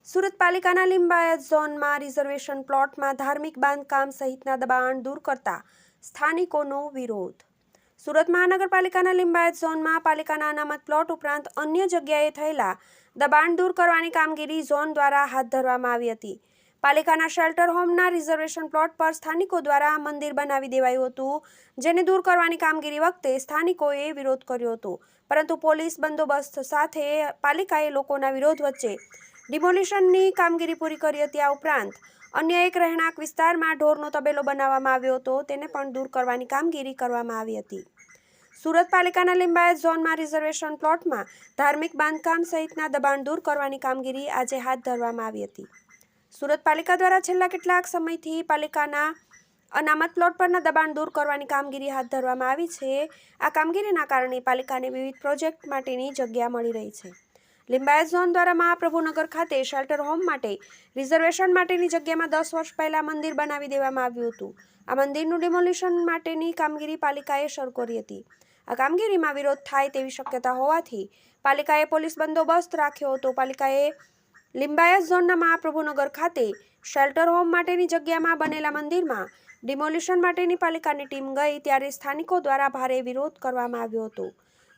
સુરત પાલિકાના લિંબાયત ઝોનમાં રિઝર્વેશન પ્લોટમાં ધાર્મિક બાંધકામ સહિતના દબાણ દૂર કરતા સ્થાનિકોનો વિરોધ. સુરત મહાનગરપાલિકાના લિંબાયત ઝોનમાં પાલિકાના અનામત પ્લોટ ઉપરાંત અન્ય જગ્યાએ થયેલા દબાણ દૂર કરવાની કામગીરી ઝોન દ્વારા હાથ ધરવામાં આવી હતી. પાલિકાના શેલ્ટર હોમના રિઝર્વેશન પ્લોટ પર સ્થાનિકો દ્વારા મંદિર બનાવી દેવાયું હતું, જેને દૂર કરવાની કામગીરી વખતે સ્થાનિકોએ વિરોધ કર્યો હતો, પરંતુ પોલીસ બંદોબસ્ત સાથે પાલિકાએ લોકોના વિરોધ વચ્ચે ડિમોલિશનની કામગીરી પૂરી કરી હતી. આ ઉપરાંત અન્ય એક રહેણાંક વિસ્તારમાં ઢોરનો તબેલો બનાવવામાં આવ્યો હતો, તેને પણ દૂર કરવાની કામગીરી કરવામાં આવી હતી. સુરત પાલિકાના લિંબાયત ઝોનમાં રિઝર્વેશન પ્લોટમાં ધાર્મિક બાંધકામ સહિતના દબાણ દૂર કરવાની કામગીરી આજે હાથ ધરવામાં આવી હતી. સુરત પાલિકા દ્વારા છેલ્લા કેટલાક સમયથી પાલિકાના અનામત પ્લોટ પરના દબાણ દૂર કરવાની કામગીરી હાથ ધરવામાં આવી છે. આ કામગીરીના કારણે પાલિકાને વિવિધ પ્રોજેક્ટ માટેની જગ્યા મળી રહી છે. લિંબાયત ઝોન દ્વારા મહાપ્રભુનગર ખાતે શેલ્ટર હોમ માટે રિઝર્વેશન માટેની જગ્યામાં 10 વર્ષ પહેલા મંદિર બનાવી દેવામાં આવ્યું હતું. આ મંદિરનું ડિમોલિશન માટેની કામગીરી પાલિકાએ શરૂ કરી હતી. આ કામગીરીમાં વિરોધ થાય તેવી શક્યતા હોવાથી પાલિકાએ પોલીસ બંદોબસ્ત રાખ્યો હતો. પાલિકાએ લિંબાયત ઝોનના મહાપ્રભુનગર ખાતે શેલ્ટર હોમ માટેની જગ્યામાં બનેલા મંદિરમાં ડિમોલિશન માટેની પાલિકાની ટીમ ગઈ ત્યારે સ્થાનિકો દ્વારા ભારે વિરોધ કરવામાં આવ્યો હતો.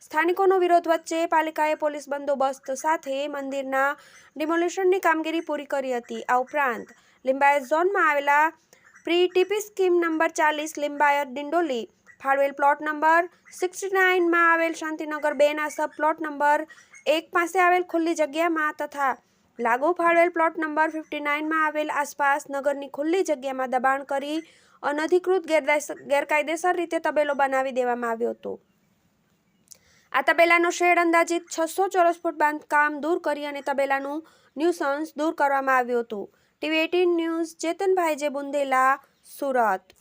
સ્થાનિકોનો વિરોધ વચ્ચે પાલિકાએ પોલીસ બંદોબસ્ત સાથે મંદિરના ડિમોલિશનની કામગીરી પૂરી કરી હતી. આ ઉપરાંત લિંબાયત ઝોનમાં આવેલા pre TP scheme number 40 Limbayat Dindoli ફાળવેલ પ્લોટ નંબર 69માં આવેલ શાંતિનગર 2ના સબ પ્લોટ નંબર 1 પાસે આવેલ ખુલ્લી જગ્યામાં તથા લાગુ ફાળવેલ પ્લોટ નંબર 59માં આવેલ આસપાસ નગરની ખુલ્લી જગ્યામાં દબાણ કરી અનધિકૃત ગેરકાયદેસર રીતે તબેલો બનાવી દેવામાં આવ્યો હતો. આ તબેલાનો શેડ અંદાજિત 600 ચોરસ ફૂટ બાંધકામ દૂર કરી અને તબેલાનું ન્યુસન્સ દૂર કરવામાં આવ્યું હતું. TV18 ન્યૂઝ ચેતનભાઈ જે બુંદેલા, સુરત.